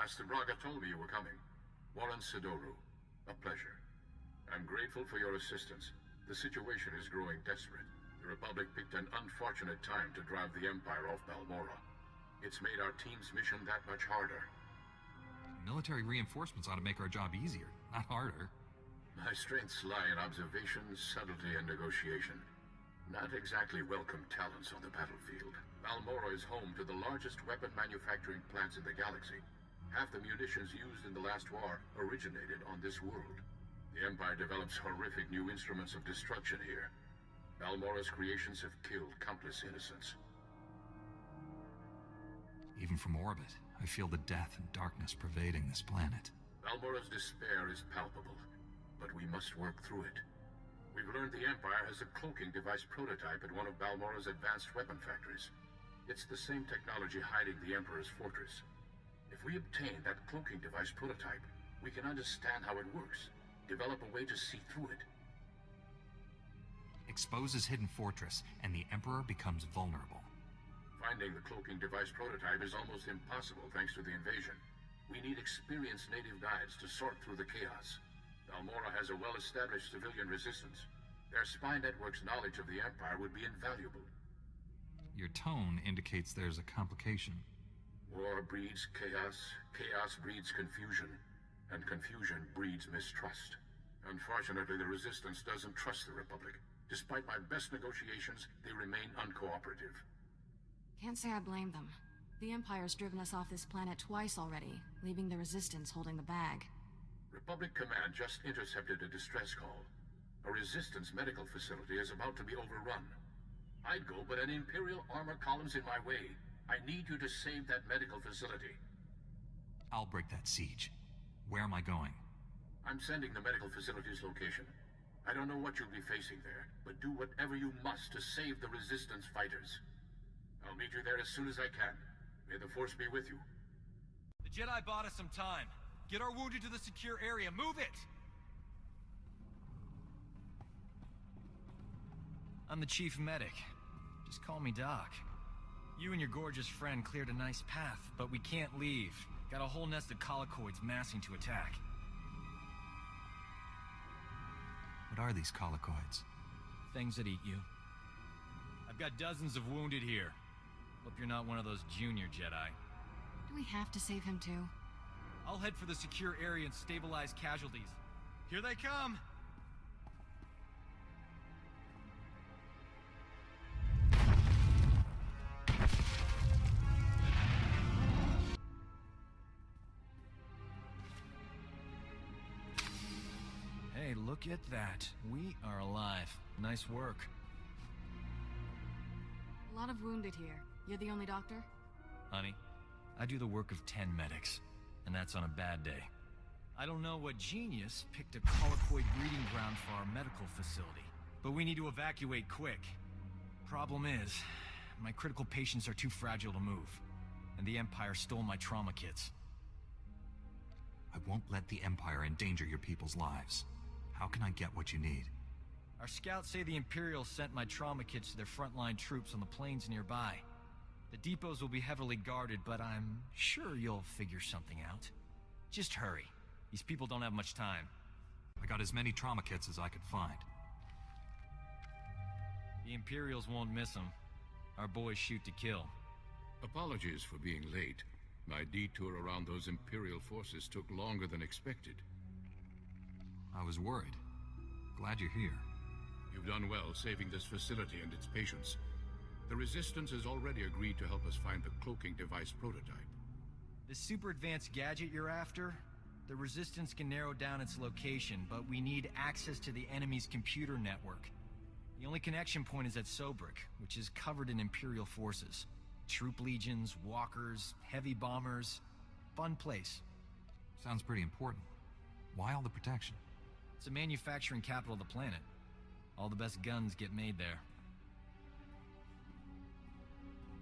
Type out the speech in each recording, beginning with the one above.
Master Braga told me you were coming. Warren Sidoru. A pleasure. I'm grateful for your assistance. The situation is growing desperate. The Republic picked an unfortunate time to drive the Empire off Balmorra. It's made our team's mission that much harder. Military reinforcements ought to make our job easier, not harder. My strengths lie in observation, subtlety, and negotiation. Not exactly welcome talents on the battlefield. Balmorra is home to the largest weapon manufacturing plants in the galaxy. Half the munitions used in the last war originated on this world. The Empire develops horrific new instruments of destruction here. Balmorra's creations have killed countless innocents. Even from orbit, I feel the death and darkness pervading this planet. Balmorra's despair is palpable, but we must work through it. We've learned the Empire has a cloaking device prototype at one of Balmorra's advanced weapon factories. It's the same technology hiding the Emperor's fortress. If we obtain that cloaking device prototype, we can understand how it works, develop a way to see through it. Expose his hidden fortress, and the Emperor becomes vulnerable. Finding the cloaking device prototype is almost impossible thanks to the invasion. We need experienced native guides to sort through the chaos. Balmorra has a well-established civilian resistance. Their spy network's knowledge of the Empire would be invaluable. Your tone indicates there's a complication. War breeds chaos, chaos breeds confusion, and confusion breeds mistrust. Unfortunately, the Resistance doesn't trust the Republic. Despite my best negotiations, they remain uncooperative. Can't say I blame them. The Empire's driven us off this planet twice already, leaving the Resistance holding the bag. Republic Command just intercepted a distress call. A Resistance medical facility is about to be overrun. I'd go, but an Imperial armor column's in my way. I need you to save that medical facility. I'll break that siege. Where am I going? I'm sending the medical facility's location. I don't know what you'll be facing there, but do whatever you must to save the Resistance fighters. I'll meet you there as soon as I can. May the Force be with you. The Jedi bought us some time. Get our wounded to the secure area. Move it! I'm the chief medic. Just call me Doc. You and your gorgeous friend cleared a nice path, but we can't leave. Got a whole nest of collocoids massing to attack. What are these collocoids? Things that eat you. I've got dozens of wounded here. Hope you're not one of those junior Jedi. Do we have to save him too? I'll head for the secure area and stabilize casualties. Here they come! Hey, look at that. We are alive. Nice work. A lot of wounded here. You're the only doctor? Honey, I do the work of 10 medics, and that's on a bad day. I don't know what genius picked a collocoid breeding ground for our medical facility, but we need to evacuate quick. Problem is, my critical patients are too fragile to move, and the Empire stole my trauma kits. I won't let the Empire endanger your people's lives. How can I get what you need? Our scouts say the Imperials sent my trauma kits to their frontline troops on the plains nearby. The depots will be heavily guarded, but I'm sure you'll figure something out. Just hurry. These people don't have much time. I got as many trauma kits as I could find. The Imperials won't miss them. Our boys shoot to kill. Apologies for being late. My detour around those Imperial forces took longer than expected. I was worried. Glad you're here. You've done well saving this facility and its patients. The Resistance has already agreed to help us find the cloaking device prototype. The super advanced gadget you're after? The Resistance can narrow down its location, but we need access to the enemy's computer network. The only connection point is at Sobrik, which is covered in Imperial forces. Troop legions, walkers, heavy bombers. Fun place. Sounds pretty important. Why all the protection? It's the manufacturing capital of the planet. All the best guns get made there.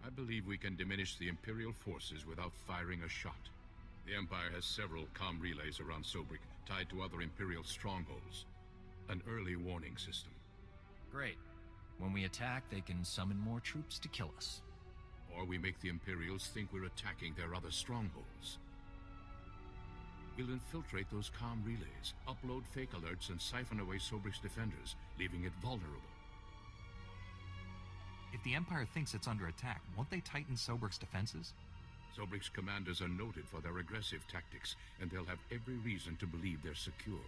I believe we can diminish the Imperial forces without firing a shot. The Empire has several comm relays around Sobrik, tied to other Imperial strongholds. An early warning system. Great. When we attack, they can summon more troops to kill us. Or we make the Imperials think we're attacking their other strongholds. He'll infiltrate those comm relays, upload fake alerts, and siphon away Sobrik's defenders, leaving it vulnerable. If the Empire thinks it's under attack, won't they tighten Sobrik's defenses? Sobrik's commanders are noted for their aggressive tactics, and they'll have every reason to believe they're secure.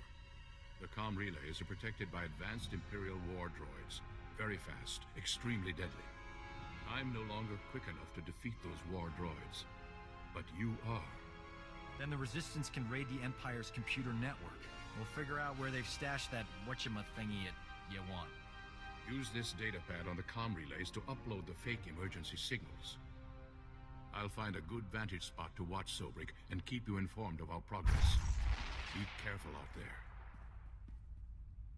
The comm relays are protected by advanced Imperial war droids. Very fast, extremely deadly. I'm no longer quick enough to defeat those war droids. But you are. Then the Resistance can raid the Empire's computer network. We'll figure out where they've stashed that whatchamacallit you want. Use this datapad on the comm relays to upload the fake emergency signals. I'll find a good vantage spot to watch Sobrik and keep you informed of our progress. Be careful out there.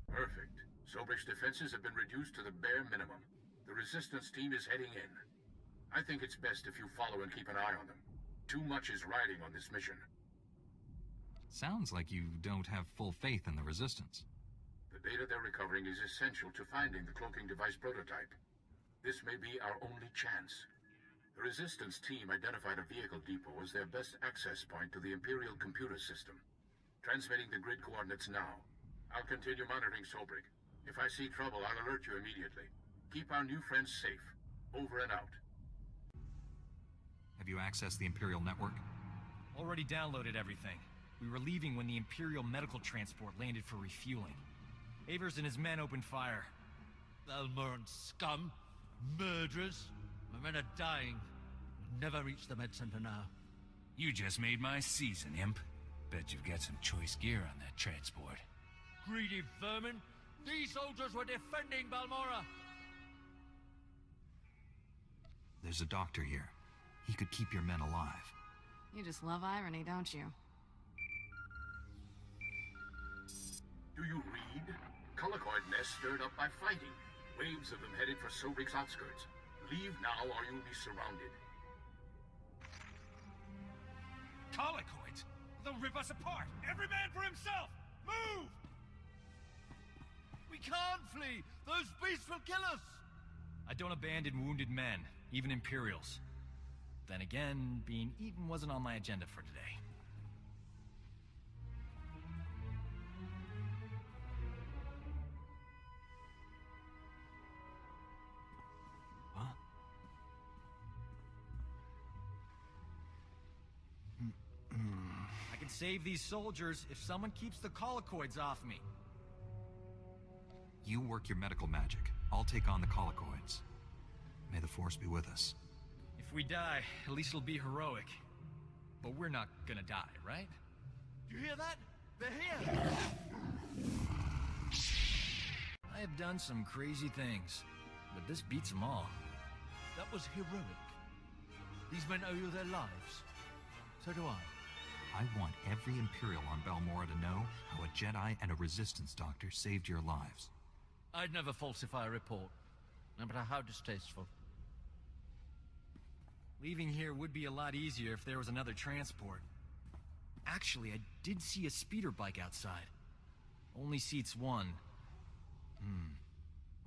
Perfect. Sobrik's defenses have been reduced to the bare minimum. The Resistance team is heading in. I think it's best if you follow and keep an eye on them. Too much is riding on this mission. Sounds like you don't have full faith in the Resistance. The data they're recovering is essential to finding the cloaking device prototype. This may be our only chance. The Resistance team identified a vehicle depot as their best access point to the Imperial computer system. Transmitting the grid coordinates now. I'll continue monitoring Sobrik. If I see trouble, I'll alert you immediately. Keep our new friends safe. Over and out. Have you accessed the Imperial network? Already downloaded everything. We were leaving when the Imperial medical transport landed for refueling. Avers and his men opened fire. Balmorran scum! Murderers! My men are dying. Never reach the med center now. You just made my season, imp. Bet you've got some choice gear on that transport. Greedy vermin! These soldiers were defending Balmorra! There's a doctor here. He could keep your men alive. You just love irony, don't you? Do you read? Colicoid nests stirred up by fighting. Waves of them headed for Sobrik's outskirts. Leave now or you'll be surrounded. Colicoids? They'll rip us apart! Every man for himself! Move! We can't flee! Those beasts will kill us! I don't abandon wounded men, even Imperials. Then again, being eaten wasn't on my agenda for today. Huh? I can save these soldiers if someone keeps the colicoids off me. You work your medical magic. I'll take on the colicoids. May the Force be with us. If we die, at least it'll be heroic. But we're not gonna die, right? You hear that? They're here! I have done some crazy things, but this beats them all. That was heroic. These men owe you their lives. So do I. I want every Imperial on Balmorra to know how a Jedi and a Resistance doctor saved your lives. I'd never falsify a report, no matter how distasteful. Leaving here would be a lot easier if there was another transport. Actually, I did see a speeder bike outside. Only seats one.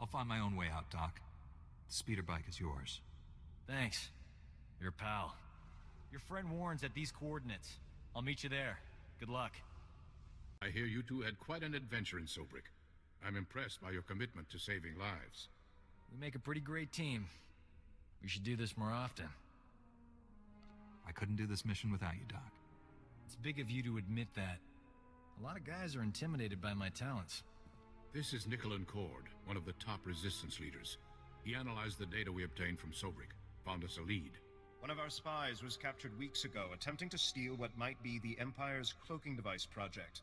I'll find my own way out, Doc. The speeder bike is yours. Thanks. Your pal. Your friend Warren's at these coordinates. I'll meet you there. Good luck. I hear you two had quite an adventure in Sobrik. I'm impressed by your commitment to saving lives. We make a pretty great team. We should do this more often. I couldn't do this mission without you, Doc. It's big of you to admit that. A lot of guys are intimidated by my talents. This is Nicholan Cord, one of the top Resistance leaders. He analyzed the data we obtained from Sobrik, found us a lead. One of our spies was captured weeks ago, attempting to steal what might be the Empire's cloaking device project.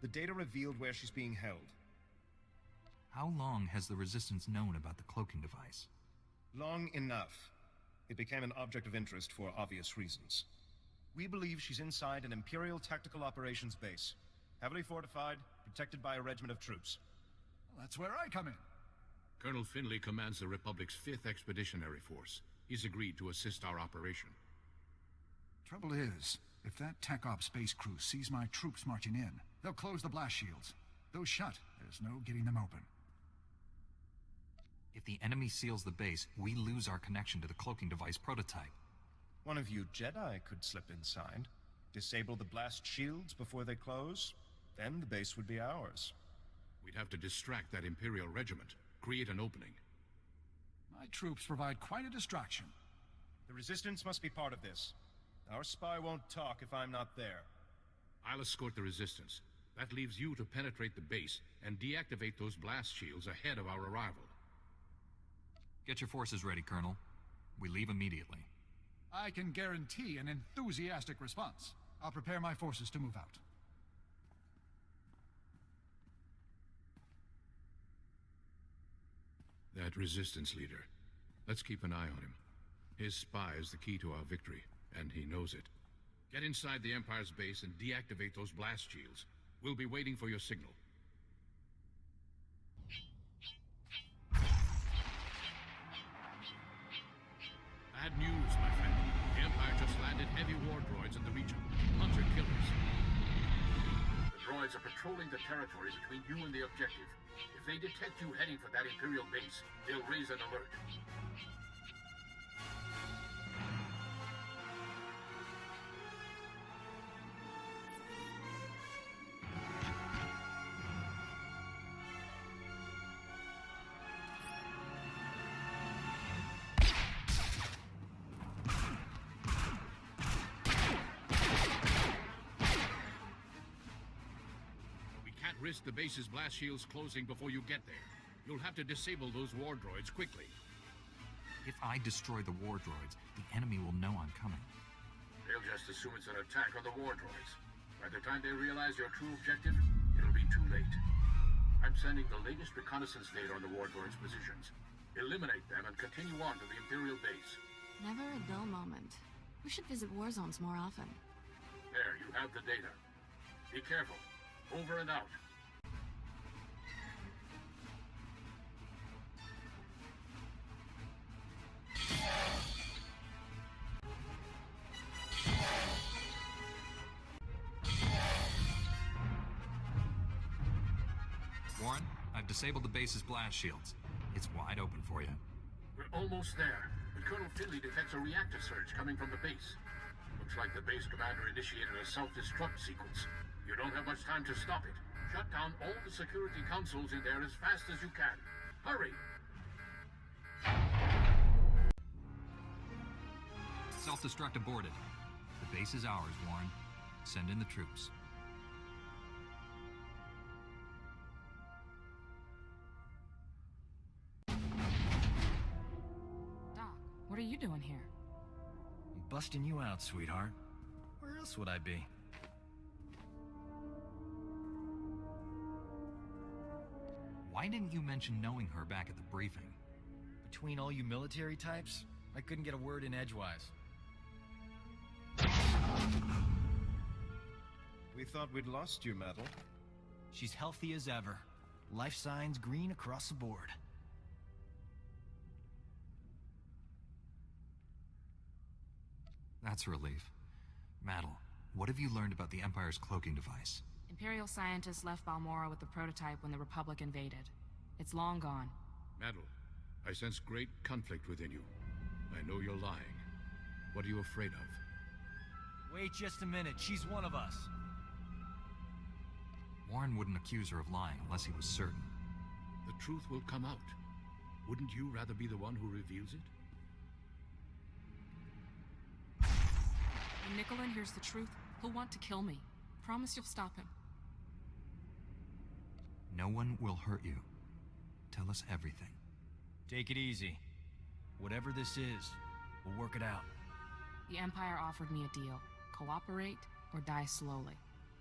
The data revealed where she's being held. How long has the Resistance known about the cloaking device? Long enough. It became an object of interest for obvious reasons. We believe she's inside an Imperial Tactical Operations base. Heavily fortified, protected by a regiment of troops. Well, that's where I come in. Colonel Finley commands the Republic's 5th Expeditionary Force. He's agreed to assist our operation. Trouble is, if that Tech Op space crew sees my troops marching in, they'll close the blast shields. Those shut, there's no getting them open. If the enemy seals the base, we lose our connection to the cloaking device prototype. One of you Jedi could slip inside. Disable the blast shields before they close, then the base would be ours. We'd have to distract that Imperial regiment, create an opening. My troops provide quite a distraction. The Resistance must be part of this. Our spy won't talk if I'm not there. I'll escort the Resistance. That leaves you to penetrate the base and deactivate those blast shields ahead of our arrival. Get your forces ready, Colonel. We leave immediately. I can guarantee an enthusiastic response. I'll prepare my forces to move out. That Resistance leader. Let's keep an eye on him. His spy is the key to our victory, and he knows it. Get inside the Empire's base and deactivate those blast shields. We'll be waiting for your signal. Bad news, my friend. The Empire just landed heavy war droids in the region. Hunter-killers. The droids are patrolling the territory between you and the objective. If they detect you heading for that Imperial base, they'll raise an alert. Risk the base's blast shields closing before you get there. You'll have to disable those war droids quickly. If I destroy the war droids, the enemy will know I'm coming. They'll just assume it's an attack on the war droids. By the time they realize your true objective, it'll be too late. I'm sending the latest reconnaissance data on the war droids' positions. Eliminate them and continue on to the Imperial base. Never a dull moment. We should visit war zones more often. There, you have the data. Be careful. Over and out. Warren, I've disabled the base's blast shields. It's wide open for you. We're almost there, but Colonel Finley detects a reactor surge coming from the base. Looks like the base commander initiated a self-destruct sequence. You don't have much time to stop it. Shut down all the security consoles in there as fast as you can. Hurry! Self-destruct aborted. The base is ours, Warren. Send in the troops. Doc, what are you doing here? I'm busting you out, sweetheart. Where else would I be? Why didn't you mention knowing her back at the briefing? Between all you military types, I couldn't get a word in edgewise. We thought we'd lost you, Metal. She's healthy as ever. Life signs green across the board. That's a relief. Maddle, what have you learned about the Empire's cloaking device? Imperial scientists left Balmorra with the prototype when the Republic invaded. It's long gone. Maddle, I sense great conflict within you. I know you're lying. What are you afraid of? Wait just a minute, she's one of us. Warren wouldn't accuse her of lying unless he was certain. The truth will come out. Wouldn't you rather be the one who reveals it? When Nicolin hears the truth, he'll want to kill me. Promise you'll stop him. No one will hurt you. Tell us everything. Take it easy. Whatever this is, we'll work it out. The Empire offered me a deal. Cooperate or die slowly.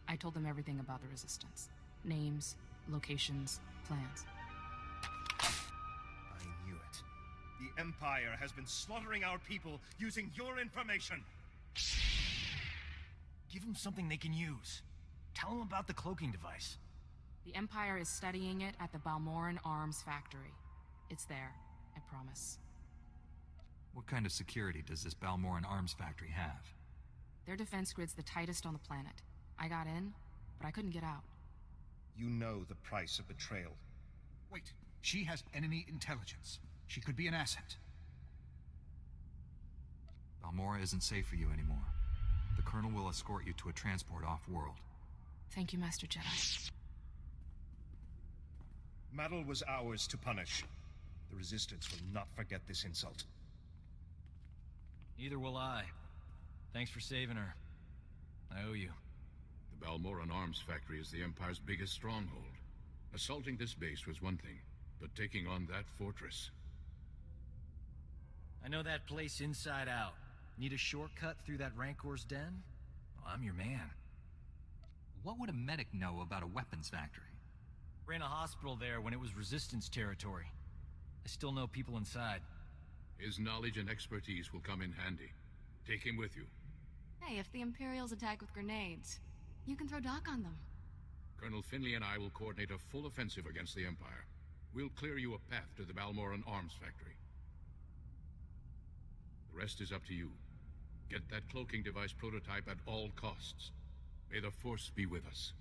I told them everything about the Resistance. Names, locations, plans. I knew it. The Empire has been slaughtering our people using your information. Give them something they can use. Tell them about the cloaking device. The Empire is studying it at the Balmorran Arms Factory. It's there, I promise. What kind of security does this Balmorran Arms Factory have? Their defense grid's the tightest on the planet. I got in, but I couldn't get out. You know the price of betrayal. Wait, she has enemy intelligence. She could be an asset. Balmorra isn't safe for you anymore. The Colonel will escort you to a transport off-world. Thank you, Master Jedi. Madel was ours to punish. The Resistance will not forget this insult. Neither will I. Thanks for saving her. I owe you. The Balmorra arms factory is the Empire's biggest stronghold. Assaulting this base was one thing, but taking on that fortress... I know that place inside out. Need a shortcut through that Rancor's den? Well, I'm your man. What would a medic know about a weapons factory? Ran a hospital there when it was Resistance territory. I still know people inside. His knowledge and expertise will come in handy. Take him with you. Hey, if the Imperials attack with grenades, you can throw Doc on them. Colonel Finley and I will coordinate a full offensive against the Empire. We'll clear you a path to the Balmorran arms factory. The rest is up to you. Get that cloaking device prototype at all costs. May the Force be with us.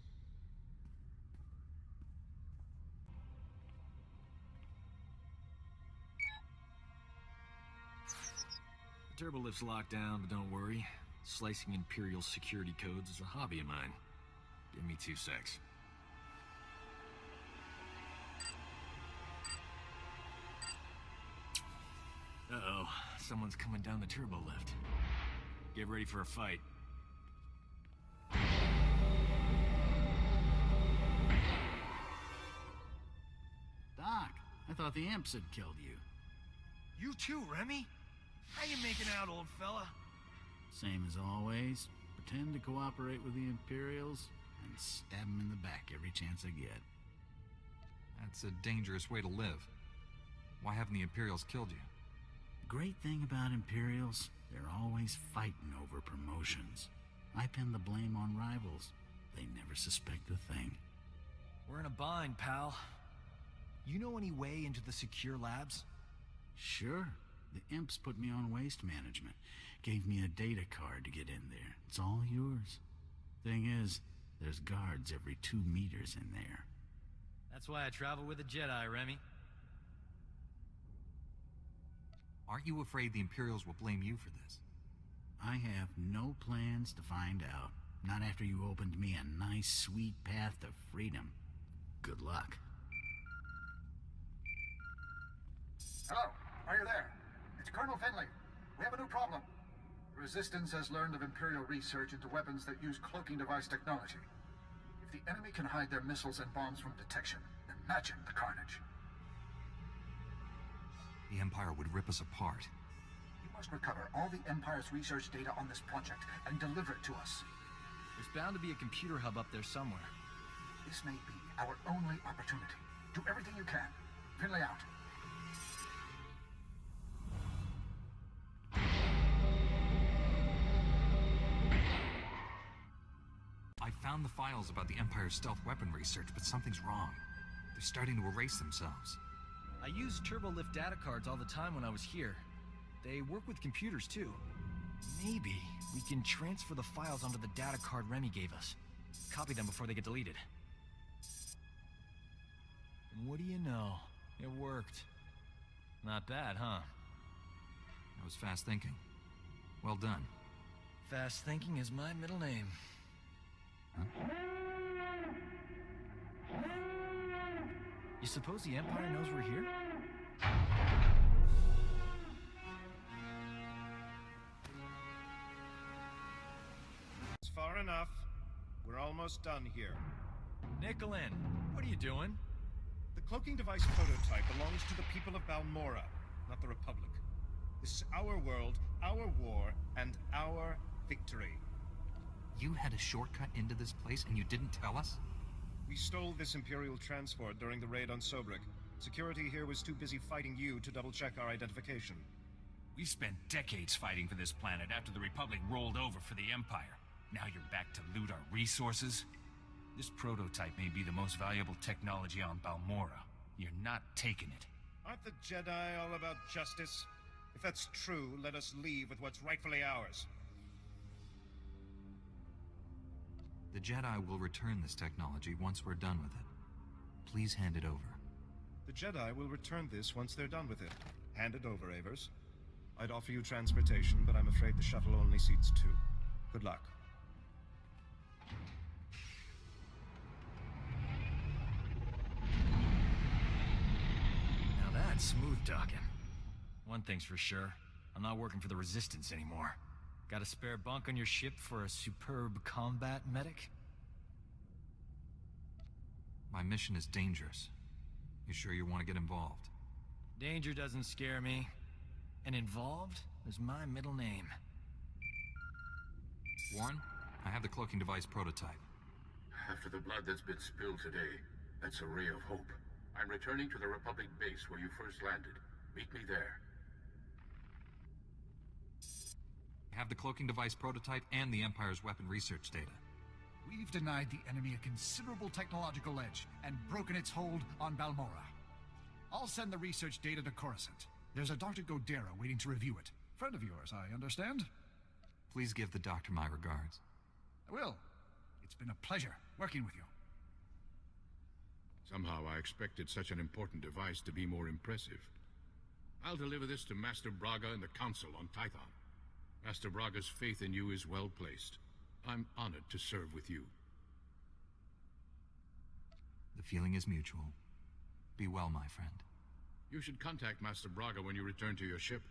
The turbolift's locked down, but don't worry. Slicing Imperial security codes is a hobby of mine. Give me 2 secs. Uh-oh. Someone's coming down the turbolift. Get ready for a fight. Doc, I thought the imps had killed you. You too, Remy? How you making out, old fella? Same as always. Pretend to cooperate with the Imperials and stab them in the back every chance I get. That's a dangerous way to live. Why haven't the Imperials killed you? The great thing about Imperials, they're always fighting over promotions. I pin the blame on rivals. They never suspect a thing. We're in a bind, pal. You know any way into the secure labs? Sure. The imps put me on waste management. Gave me a data card to get in there. It's all yours. Thing is, there's guards every 2 meters in there. That's why I travel with a Jedi, Remy. Aren't you afraid the Imperials will blame you for this? I have no plans to find out. Not after you opened me a nice, sweet path to freedom. Good luck. Hello, are you there? It's Colonel Finley. We have a new problem. The Resistance has learned of Imperial research into weapons that use cloaking device technology. If the enemy can hide their missiles and bombs from detection, imagine the carnage. The Empire would rip us apart. You must recover all the Empire's research data on this project and deliver it to us. There's bound to be a computer hub up there somewhere. This may be our only opportunity. Do everything you can. Finley out. I found the files about the Empire's stealth weapon research, but something's wrong. They're starting to erase themselves. I use turbolift data cards all the time when I was here. They work with computers too. Maybe we can transfer the files onto the data card Remy gave us. Copy them before they get deleted. And what do you know? It worked. Not bad, huh? That was fast thinking. Well done. Fast thinking is my middle name. You suppose the Empire knows we're here? It's far enough. We're almost done here. Nicholin, what are you doing? The cloaking device prototype belongs to the people of Balmorra, not the Republic. This is our world, our war, and our victory. You had a shortcut into this place and you didn't tell us? We stole this Imperial transport during the raid on Sobrik. Security here was too busy fighting you to double-check our identification. We spent decades fighting for this planet after the Republic rolled over for the Empire. Now you're back to loot our resources? This prototype may be the most valuable technology on Balmorra. You're not taking it. Aren't the Jedi all about justice? If that's true, let us leave with what's rightfully ours. The Jedi will return this technology once we're done with it. Please hand it over. The Jedi will return this once they're done with it. Hand it over, Avers. I'd offer you transportation, but I'm afraid the shuttle only seats 2. Good luck. that smooth talking. One thing's for sure, I'm not working for the Resistance anymore. Got a spare bunk on your ship for a superb combat medic? My mission is dangerous. You sure you want to get involved? Danger doesn't scare me. And involved is my middle name. Warren, I have the cloaking device prototype. After the blood that's been spilled today, that's a ray of hope. I'm returning to the Republic base where you first landed. Meet me there. I have the cloaking device prototype and the Empire's weapon research data. We've denied the enemy a considerable technological edge and broken its hold on Balmorra. I'll send the research data to Coruscant. There's a Dr. Godera waiting to review it. Friend of yours, I understand? Please give the doctor my regards. I will. It's been a pleasure working with you. Somehow I expected such an important device to be more impressive. I'll deliver this to Master Braga and the Council on Tython. Master Braga's faith in you is well placed. I'm honored to serve with you. The feeling is mutual. Be well, my friend. You should contact Master Braga when you return to your ship.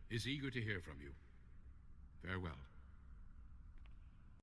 He's eager to hear from you. Farewell.